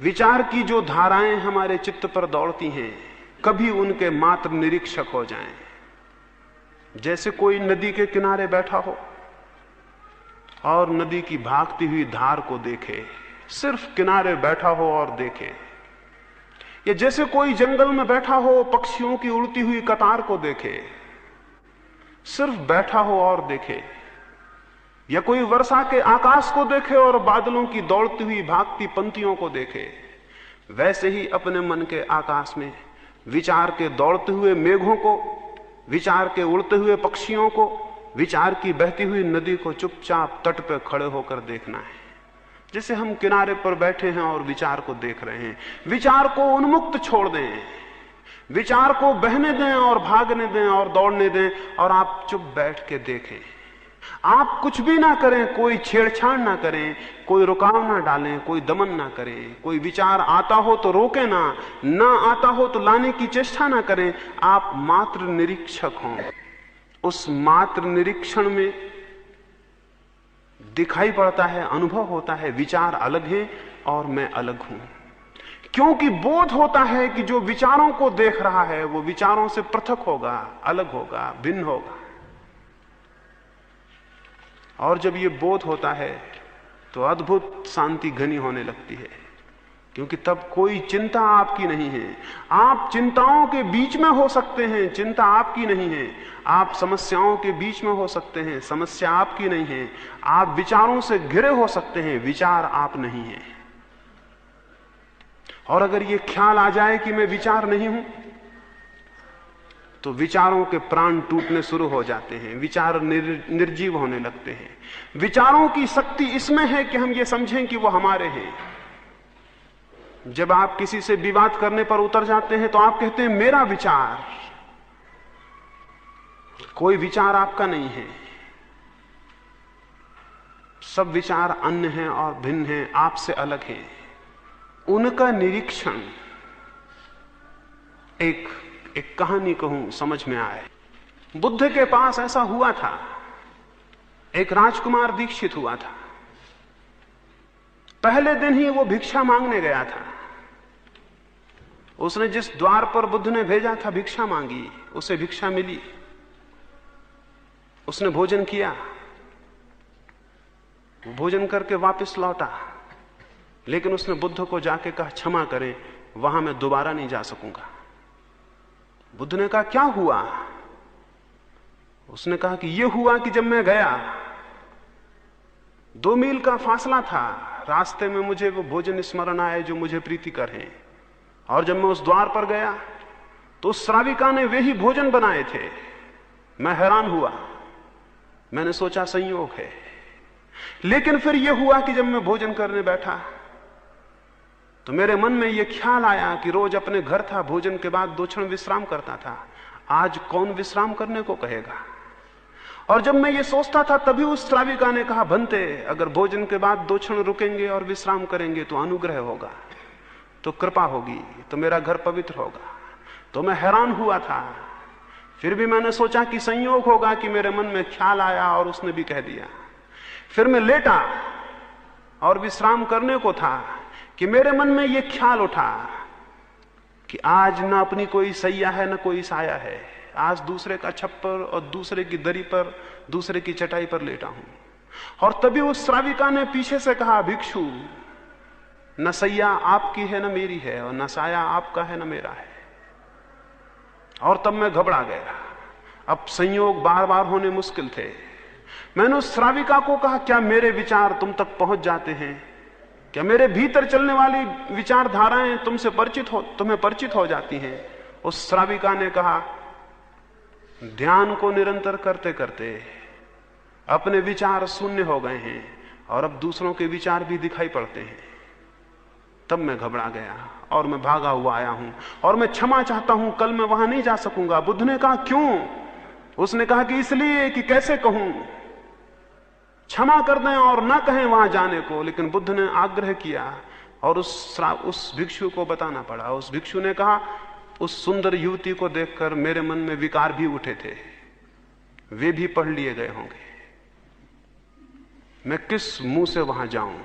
विचार की जो धाराएं हमारे चित्त पर दौड़ती हैं, कभी उनके मात्र निरीक्षक हो जाएं। जैसे कोई नदी के किनारे बैठा हो और नदी की भागती हुई धार को देखे, सिर्फ किनारे बैठा हो और देखे। या जैसे कोई जंगल में बैठा हो, पक्षियों की उड़ती हुई कतार को देखे, सिर्फ बैठा हो और देखे। या कोई वर्षा के आकाश को देखे और बादलों की दौड़ती हुई भागती पंक्तियों को देखे। वैसे ही अपने मन के आकाश में विचार के दौड़ते हुए मेघों को, विचार के उड़ते हुए पक्षियों को, विचार की बहती हुई नदी को चुपचाप तट पर खड़े होकर देखना है। जैसे हम किनारे पर बैठे हैं और विचार को देख रहे हैं। विचार को उन्मुक्त छोड़ दें, विचार को बहने दें और भागने दें और दौड़ने दें, और आप चुप बैठ के देखें। आप कुछ भी ना करें, कोई छेड़छाड़ ना करें, कोई रुकाव ना डालें, कोई दमन ना करें। कोई विचार आता हो तो रोके ना आता हो तो लाने की चेष्टा ना करें। आप मात्र निरीक्षक हों। उस मात्र निरीक्षण में दिखाई पड़ता है, अनुभव होता है, विचार अलग है और मैं अलग हूं। क्योंकि बोध होता है कि जो विचारों को देख रहा है वो विचारों से पृथक होगा, अलग होगा, भिन्न होगा। और जब ये बोध होता है तो अद्भुत शांति घनी होने लगती है, क्योंकि तब कोई चिंता आपकी नहीं है। आप चिंताओं के बीच में हो सकते हैं, चिंता आपकी नहीं है। आप समस्याओं के बीच में हो सकते हैं, समस्या आपकी नहीं है। आप विचारों से घिरे हो सकते हैं, विचार आप नहीं हैं। और अगर ये ख्याल आ जाए कि मैं विचार नहीं हूं, तो विचारों के प्राण टूटने शुरू हो जाते हैं, विचार निर्जीव होने लगते हैं। विचारों की शक्ति इसमें है कि हम ये समझें कि वो हमारे हैं। जब आप किसी से विवाद करने पर उतर जाते हैं तो आप कहते हैं मेरा विचार। कोई विचार आपका नहीं है, सब विचार अन्य हैं और भिन्न हैं, आपसे अलग हैं। उनका निरीक्षण एक कहानी कहूं समझ में आए। बुद्ध के पास ऐसा हुआ था, एक राजकुमार दीक्षित हुआ था। पहले दिन ही वो भिक्षा मांगने गया था। उसने जिस द्वार पर बुद्ध ने भेजा था भिक्षा मांगी, उसे भिक्षा मिली। उसने भोजन किया, वो भोजन करके वापस लौटा, लेकिन उसने बुद्ध को जाके कहा क्षमा करें, वहां मैं दोबारा नहीं जा सकूंगा। बुद्ध ने कहा क्या हुआ? उसने कहा कि यह हुआ कि जब मैं गया, 2 मील का फासला था, रास्ते में मुझे वो भोजन स्मरण आए जो मुझे प्रीतिकर हैं, और जब मैं उस द्वार पर गया तो उस श्राविका ने वे ही भोजन बनाए थे। मैं हैरान हुआ, मैंने सोचा संयोग है। लेकिन फिर यह हुआ कि जब मैं भोजन करने बैठा तो मेरे मन में यह ख्याल आया कि रोज अपने घर था, भोजन के बाद 2 क्षण विश्राम करता था, आज कौन विश्राम करने को कहेगा। और जब मैं ये सोचता था तभी उस श्राविका ने कहा भंते, अगर भोजन के बाद 2 क्षण रुकेंगे और विश्राम करेंगे तो अनुग्रह होगा, तो कृपा होगी, तो मेरा घर पवित्र होगा। तो मैं हैरान हुआ था, फिर भी मैंने सोचा कि संयोग होगा कि मेरे मन में ख्याल आया और उसने भी कह दिया। फिर मैं लेटा और विश्राम करने को था कि मेरे मन में यह ख्याल उठा कि आज ना अपनी कोई सैया है ना कोई साया है, आज दूसरे का छप्पर और दूसरे की दरी पर, दूसरे की चटाई पर लेटा हूं। और तभी उस श्राविका ने पीछे से कहा भिक्षु, न सैया आपकी है न मेरी है, और न साया आपका है न मेरा है। और तब मैं घबरा गया। अब संयोग बार बार होने मुश्किल थे। मैंने उस श्राविका को कहा क्या मेरे विचार तुम तक पहुंच जाते हैं? क्या मेरे भीतर चलने वाली विचारधाराएं तुम्हें परिचित हो जाती हैं? उस श्राविका ने कहा ध्यान को निरंतर करते करते अपने विचार शून्य हो गए हैं और अब दूसरों के विचार भी दिखाई पड़ते हैं। तब मैं घबरा गया और मैं भागा हुआ आया हूं और मैं क्षमा चाहता हूं, कल मैं वहां नहीं जा सकूंगा। बुद्ध ने कहा क्यों? उसने कहा कि इसलिए कि कैसे कहूं, क्षमा कर दें और ना कहें वहां जाने को। लेकिन बुद्ध ने आग्रह किया और उस भिक्षु को बताना पड़ा। उस भिक्षु ने कहा उस सुंदर युवती को देखकर मेरे मन में विकार भी उठे थे, वे भी पढ़ लिए गए होंगे, मैं किस मुंह से वहां जाऊं?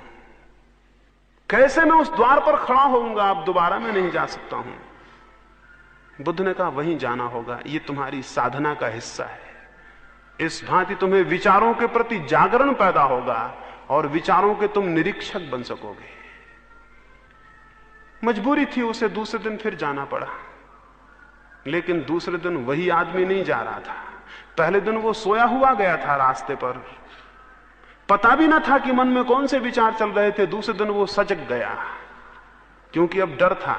कैसे मैं उस द्वार पर खड़ा होऊंगा, अब दोबारा मैं नहीं जा सकता हूं। बुद्ध ने कहा वहीं जाना होगा, ये तुम्हारी साधना का हिस्सा है। इस भांति तुम्हें विचारों के प्रति जागरण पैदा होगा और विचारों के तुम निरीक्षक बन सकोगे। मजबूरी थी, उसे दूसरे दिन फिर जाना पड़ा, लेकिन दूसरे दिन वही आदमी नहीं जा रहा था। पहले दिन वो सोया हुआ गया था रास्ते पर, पता भी ना था कि मन में कौन से विचार चल रहे थे। दूसरे दिन वो सजग गया, क्योंकि अब डर था।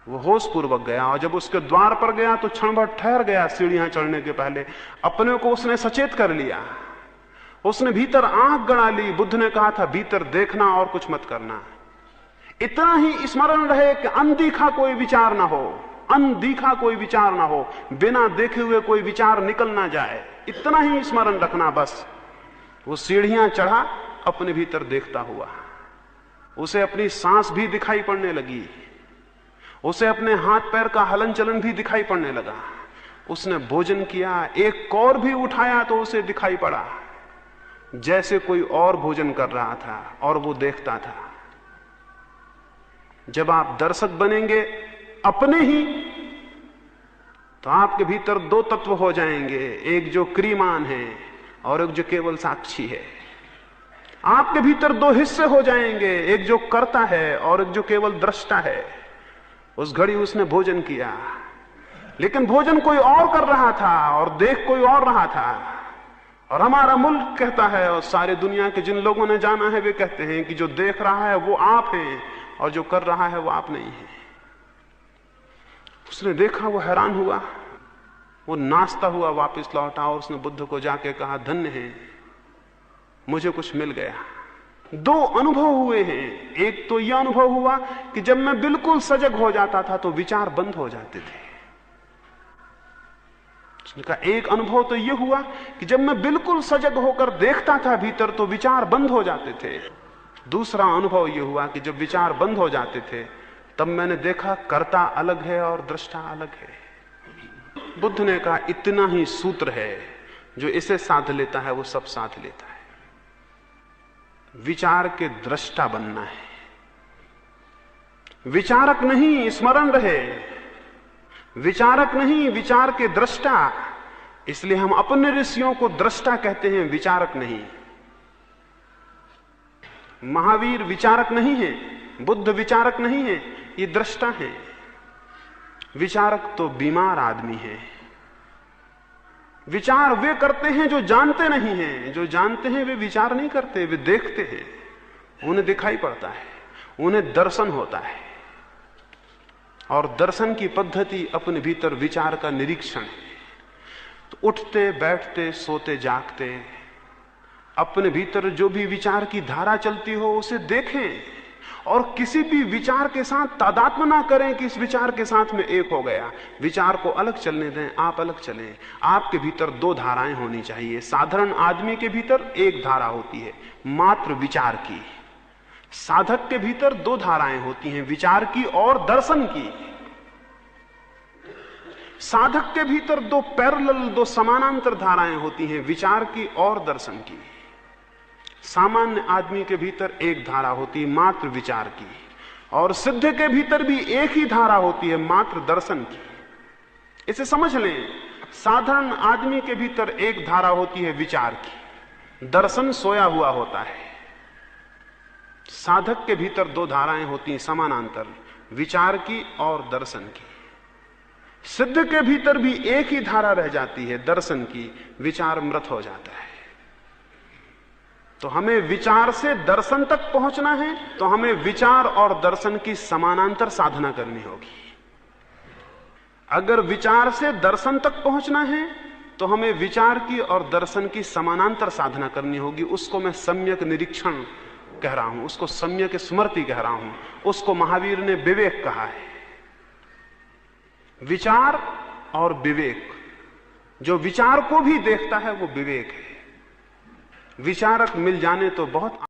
वो होश पूर्वक गया और जब उसके द्वार पर गया तो क्षण भर ठहर गया। सीढ़ियां चढ़ने के पहले अपने को उसने सचेत कर लिया, उसने भीतर आंख गड़ा ली। बुद्ध ने कहा था भीतर देखना और कुछ मत करना। इतना ही स्मरण रहे कि अनदेखा कोई विचार ना हो, अनदेखा कोई विचार ना हो, बिना देखे हुए कोई विचार निकल ना जाए, इतना ही स्मरण रखना बस। वो सीढ़ियां चढ़ा अपने भीतर देखता हुआ। उसे अपनी सांस भी दिखाई पड़ने लगी, उसे अपने हाथ पैर का हलन चलन भी दिखाई पड़ने लगा। उसने भोजन किया, एक कौर भी उठाया तो उसे दिखाई पड़ा जैसे कोई और भोजन कर रहा था और वो देखता था। जब आप दर्शक बनेंगे अपने ही, तो आपके भीतर दो तत्व हो जाएंगे, एक जो क्रियमान है और एक जो केवल साक्षी है। आपके भीतर दो हिस्से हो जाएंगे, एक जो करता है और एक जो केवल दृष्टा है। उस घड़ी उसने भोजन किया, लेकिन भोजन कोई और कर रहा था और देख कोई और रहा था। और हमारा मुल्क कहता है और सारे दुनिया के जिन लोगों ने जाना है वे कहते हैं कि जो देख रहा है वो आप हैं और जो कर रहा है वो आप नहीं है। उसने देखा, वो हैरान हुआ, वो नाचता हुआ वापस लौटा और उसने बुद्ध को जाके कहा धन्य है, मुझे कुछ मिल गया। दो अनुभव हुए हैं। एक तो यह अनुभव हुआ कि जब मैं बिल्कुल सजग हो जाता था तो विचार बंद हो जाते थे। उसने कहा एक अनुभव तो यह हुआ कि जब मैं बिल्कुल सजग होकर देखता था भीतर तो विचार बंद हो जाते थे। दूसरा अनुभव यह हुआ कि जब विचार बंद हो जाते थे तब मैंने देखा कर्ता अलग है और दृष्टा अलग है। बुद्ध ने कहा इतना ही सूत्र है, जो इसे साध लेता है वो सब साध लेता है। विचार के दृष्टा बनना है, विचारक नहीं, स्मरण रहे, विचारक नहीं, विचार के दृष्टा। इसलिए हम अपने ऋषियों को दृष्टा कहते हैं, विचारक नहीं। महावीर विचारक नहीं है, बुद्ध विचारक नहीं है, ये दृष्टा है। विचारक तो बीमार आदमी है। विचार वे करते हैं जो जानते नहीं हैं, जो जानते हैं वे विचार नहीं करते, वे देखते हैं, उन्हें दिखाई पड़ता है, उन्हें दर्शन होता है। और दर्शन की पद्धति अपने भीतर विचार का निरीक्षण है। तो उठते बैठते सोते जागते अपने भीतर जो भी विचार की धारा चलती हो उसे देखें और किसी भी विचार के साथ तादात्म्य ना करें कि इस विचार के साथ में एक हो गया। विचार को अलग चलने दें, आप अलग चलें। आपके भीतर दो धाराएं होनी चाहिए। साधारण आदमी के भीतर एक धारा होती है मात्र विचार की। साधक के भीतर दो धाराएं होती हैं, विचार की और दर्शन की। साधक के भीतर दो पैरेलल, दो समानांतर धाराएं होती हैं, विचार की और दर्शन की। सामान्य आदमी के भीतर एक धारा होती है मात्र विचार की, और सिद्ध के भीतर भी एक ही धारा होती है मात्र दर्शन की। इसे समझ लें, साधारण आदमी के भीतर एक धारा होती है विचार की, दर्शन सोया हुआ होता है। साधक के भीतर दो धाराएं होती हैं समानांतर, विचार की और दर्शन की। सिद्ध के भीतर भी एक ही धारा रह जाती है दर्शन की, विचार मृत हो जाता है। तो हमें विचार से दर्शन तक पहुंचना है तो हमें विचार और दर्शन की समानांतर साधना करनी होगी। अगर विचार से दर्शन तक पहुंचना है तो हमें विचार की और दर्शन की समानांतर साधना करनी होगी। उसको मैं सम्यक निरीक्षण कह रहा हूं, उसको सम्यक स्मृति कह रहा हूं, उसको महावीर ने विवेक कहा है। विचार और विवेक, जो विचार को भी देखता है वो विवेक है। विचारक मिल जाने तो बहुत